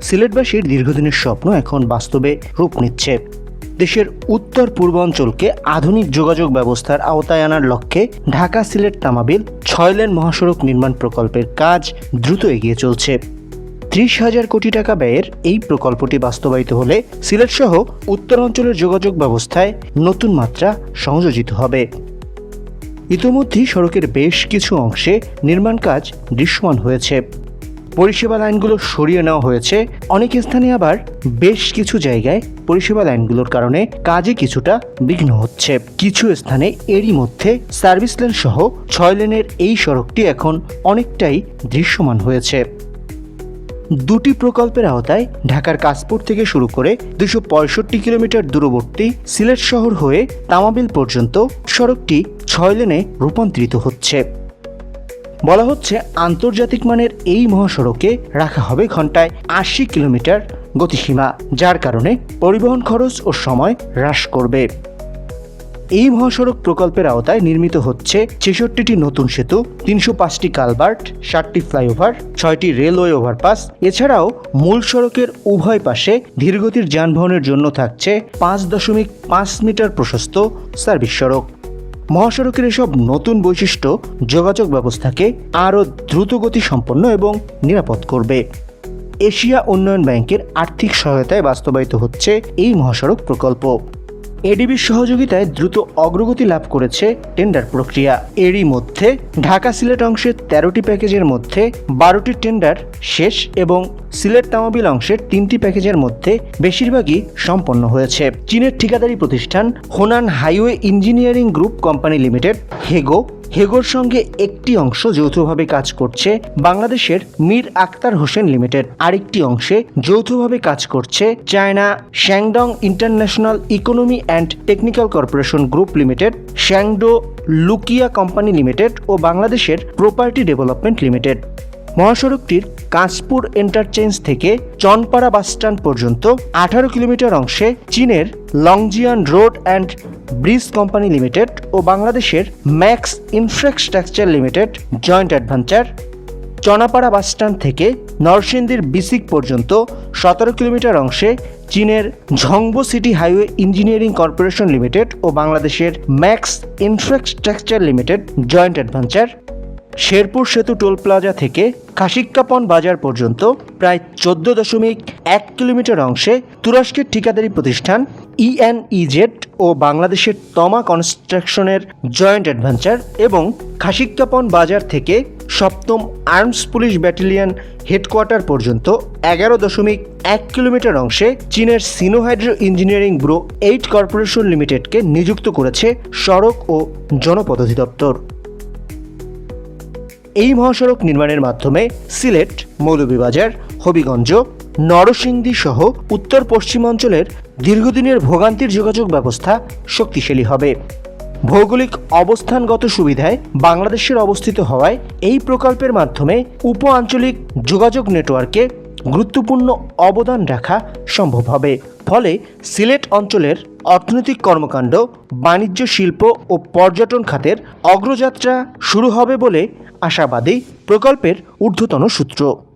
সিলেটবাসীর দীর্ঘদিনের স্বপ্ন এখন বাস্তবে রূপ নিচ্ছে। দেশের উত্তর পূর্বাঞ্চলকে আধুনিক যোগাযোগ ব্যবস্থার আওতায় আনার লক্ষ্যে ঢাকা সিলেট তামাবিল 6 লেন মহাসড়ক নির্মাণ প্রকল্পের কাজ দ্রুত এগিয়ে চলছে। 30,000 কোটি টাকা ব্যয়ের এই প্রকল্পটি বাস্তবায়িত হলে সিলেট সহ উত্তরাঞ্চলের যোগাযোগ ব্যবস্থায় নতুন মাত্রা সংযোজিত হবে। ইতোমধ্যেই সড়কের বেশ কিছু অংশে নির্মাণ কাজ দৃশ্যমান হয়েছে। পরিষেবা লাইনগুলো সরিয়ে নেওয়া হয়েছে, অনেক স্থানে আবার বেশ কিছু জায়গায় পরিষেবা লাইনগুলোর কারণে কাজে কিছুটা বিঘ্ন হচ্ছে। কিছু স্থানে এরই মধ্যে সার্ভিস লেন সহ 6 লেনের এই সড়কটি এখন অনেকটাই দৃশ্যমান হয়েছে। দুটি প্রকল্পের আওতায় ঢাকার কাশপুর থেকে শুরু করে 265 কিলোমিটার দূরবর্তী সিলেট শহর হয়ে তামাবিল পর্যন্ত সড়কটি 6 লেনে রূপান্তরিত হচ্ছে। বলা হচ্ছে আন্তর্জাতিক মানের এই মহাসড়কে রাখা হবে ঘন্টায় 80 কিলোমিটার গতিসীমা, যার কারণে পরিবহন খরচ ও সময় হ্রাস করবে। এই মহাসড়ক প্রকল্পের আওতায় নির্মিত হচ্ছে 66টি নতুন সেতু, 305টি কালভার্ট, 7টি ফ্লাইওভার, 6টি রেলওয়ে ওভারপাস। এছাড়াও মূল সড়কের উভয় পাশে ধীরগতির যানবাহনের জন্য থাকছে 5.5 মিটার প্রশস্ত সার্ভিস সড়ক। মহাসড়কের এসব নতুন বৈশিষ্ট্য যোগাযোগ ব্যবস্থাকে আরও দ্রুতগতি সম্পন্ন এবং নিরাপদ করবে। এশিয়া উন্নয়ন ব্যাংকের আর্থিক সহায়তায় বাস্তবায়িত হচ্ছে এই মহাসড়ক প্রকল্প। এডিবির সহযোগিতায় দ্রুত অগ্রগতি লাভ করেছে টেন্ডার প্রক্রিয়া। এরই মধ্যে ঢাকা সিলেট অংশের 13টি প্যাকেজের মধ্যে 12টি টেন্ডার শেষ এবং সিলেট তামাবিল অংশের 3টি প্যাকেজের মধ্যে বেশিরভাগই সম্পন্ন হয়েছে। চীনের ঠিকাদারি প্রতিষ্ঠান Henan highway engineering group company limited হেগোর সঙ্গে একটি অংশ যৌথভাবে কাজ করছে বাংলাদেশের মীর আক্তার হোসেন লিমিটেড। আরেকটি অংশে যৌথভাবে কাজ করছে China Shandong international economy and technical corporation group limited, Shandong Luqiao company limited ও বাংলাদেশের প্রপার্টি ডেভেলপমেন্ট লিমিটেড। মহাসড়কটির কাশপুর ইন্টারচেঞ্জ থেকে চনপাড়া বাসস্ট্যান্ড পর্যন্ত 18 কিলোমিটার অংশে চীনের Longjian road and bridge company limited ও বাংলাদেশের max infrastructure limited joint adventure. Chanpara bus stand থেকে নরসিংদীর বিসিক পর্যন্ত 17 কিলোমিটার অংশে চীনের Zhongbo city highway engineering corporation limited ও বাংলাদেশের max infrastructure limited joint adventure. Sherpur সেতু টোল প্লাজা থেকে কাশিক্কাপন বাজার পর্যন্ত প্রায় 14.1 কিলোমিটার অংশে তুরস্কের ঠিকাদারি প্রতিষ্ঠান ইএনইজেড ও বাংলাদেশের তমা কনস্ট্রাকশনের জয়েন্ট অ্যাডভেঞ্চার এবং কাশিক্কাপন বাজার থেকে 7ম আর্মস পুলিশ ব্যাটালিয়ন হেডকোয়ার্টার পর্যন্ত 11.1 কিলোমিটার অংশে চীনের সিনোহাইড্রো ইঞ্জিনিয়ারিং ব্যুরো 8 কর্পোরেশন লিমিটেডকে নিযুক্ত করেছে সড়ক ও জনপথ অধিদপ্তর। এই মহাসড়ক নির্মাণের মাধ্যমে সিলেট, মৌলভীবাজার, হবিগঞ্জ, নরসিংদী সহ উত্তর পশ্চিমাঞ্চলের দীর্ঘদিনের ভোগান্তির যোগাযোগ ব্যবস্থা শক্তিশালী হবে। ভৌগোলিক অবস্থানগত সুবিধায় বাংলাদেশের অবস্থিত হওয়ায় এই প্রকল্পের মাধ্যমে উপ আঞ্চলিক যোগাযোগ নেটওয়ার্কে গুরুত্বপূর্ণ অবদান রাখা সম্ভব হবে। ফলে সিলেট অঞ্চলের অর্থনৈতিক কর্মকাণ্ড, বাণিজ্য, শিল্প ও পর্যটন খাতের অগ্রযাত্রা শুরু হবে বলে আশাবাদী প্রকল্পের ঊর্ধ্বতন সূত্র।